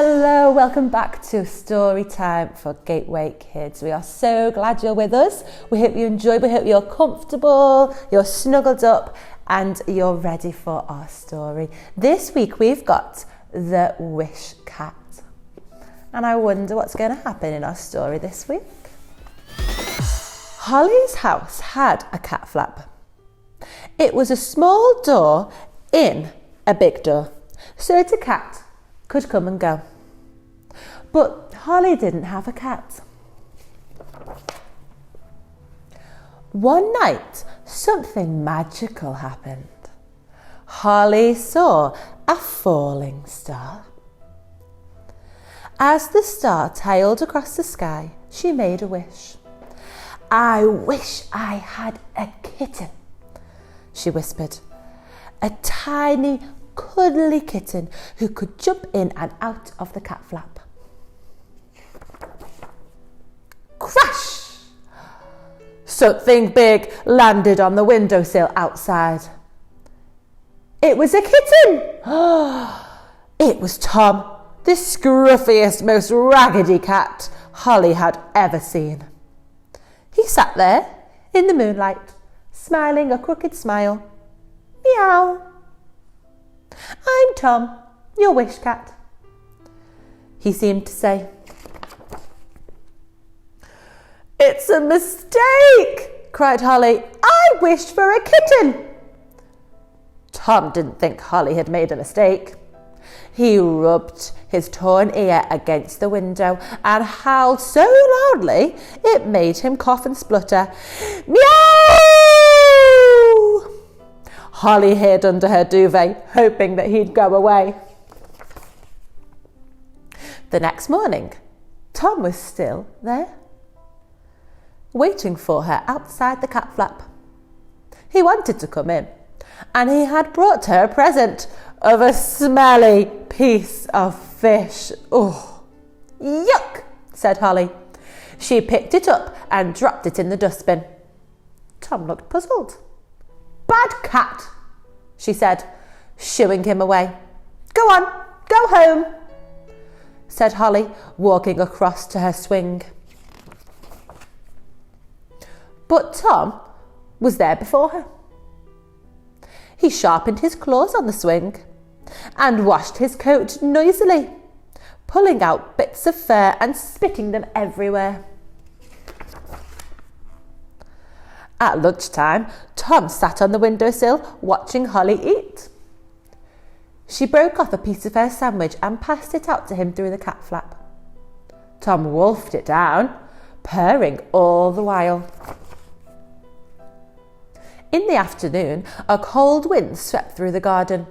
Hello, welcome back to Storytime for Gateway Kids. We are so glad you're with us. We hope you enjoyed, we hope you're comfortable, you're snuggled up and you're ready for our story. This week we've got the Wish Cat. And I wonder what's going to happen in our story this week. Holly's house had a cat flap. It was a small door in a big door, so that a cat could come and go. But Holly didn't have a cat. One night, something magical happened. Holly saw a falling star. As the star tailed across the sky, she made a wish. "I wish I had a kitten," she whispered. A tiny, cuddly kitten who could jump in and out of the cat flap. Crash! Something big landed on the windowsill outside. It was a kitten! It was Tom, the scruffiest, most raggedy cat Holly had ever seen. He sat there in the moonlight, smiling a crooked smile. Meow. "I'm Tom, your wish cat," he seemed to say. "It's a mistake," cried Holly. "I wished for a kitten." Tom didn't think Holly had made a mistake. He rubbed his torn ear against the window and howled so loudly it made him cough and splutter. Meow! Holly hid under her duvet, hoping that he'd go away. The next morning, Tom was still there, waiting for her outside the cat flap. He wanted to come in, and he had brought her a present of a smelly piece of fish. "Oh, yuck," said Holly. She picked it up and dropped it in the dustbin. Tom looked puzzled. "Bad cat," she said, shooing him away. "Go on, go home," said Holly, walking across to her swing. But Tom was there before her. He sharpened his claws on the swing and washed his coat noisily, pulling out bits of fur and spitting them everywhere. At lunchtime, Tom sat on the windowsill watching Holly eat. She broke off a piece of her sandwich and passed it out to him through the cat flap. Tom wolfed it down, purring all the while. In the afternoon, a cold wind swept through the garden,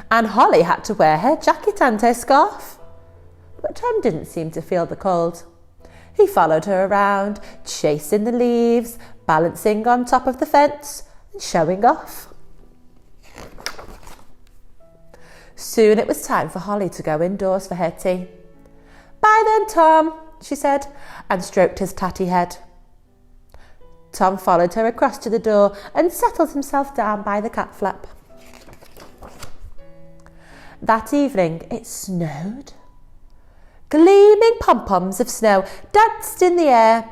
and Holly had to wear her jacket and her scarf. But Tom didn't seem to feel the cold. He followed her around, chasing the leaves, balancing on top of the fence, and showing off. Soon it was time for Holly to go indoors for her tea. "Bye then, Tom," she said, and stroked his tatty head. Tom followed her across to the door and settled himself down by the cat flap. That evening it snowed. Gleaming pom-poms of snow danced in the air.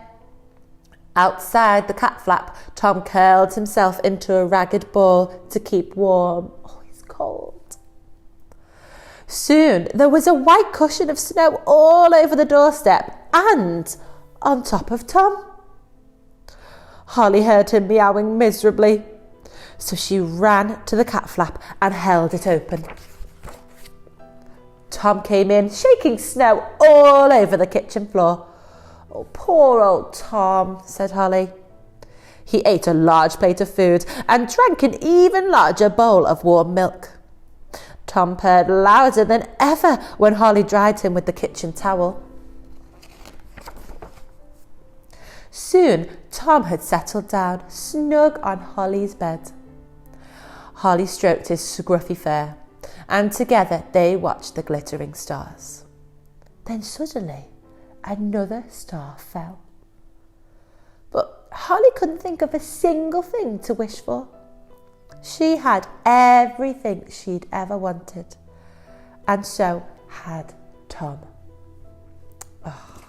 Outside the cat flap, Tom curled himself into a ragged ball to keep warm. Oh, he's cold. Soon there was a white cushion of snow all over the doorstep and on top of Tom. Holly heard him meowing miserably, so she ran to the cat flap and held it open. Tom came in, shaking snow all over the kitchen floor. "Oh, poor old Tom," said Holly. He ate a large plate of food and drank an even larger bowl of warm milk. Tom purred louder than ever when Holly dried him with the kitchen towel. Soon, Tom had settled down, snug on Holly's bed. Holly stroked his scruffy fur, and together they watched the glittering stars. Then suddenly, another star fell. But Holly couldn't think of a single thing to wish for. She had everything she'd ever wanted, and so had Tom. Oh.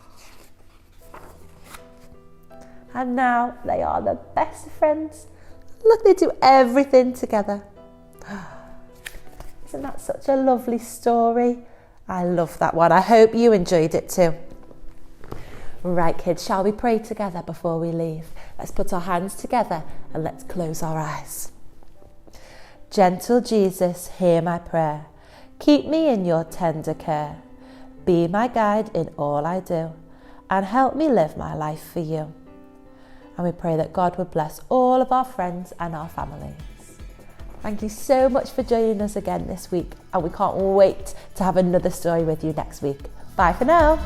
And now they are the best of friends. Look, they do everything together. Isn't that such a lovely story? I love that one. I hope you enjoyed it too. Right, kids, shall we pray together before we leave? Let's put our hands together and let's close our eyes. Gentle Jesus, hear my prayer. Keep me in your tender care. Be my guide in all I do, and help me live my life for you. And we pray that God would bless all of our friends and our families. Thank you so much for joining us again this week, and we can't wait to have another story with you next week. Bye for now.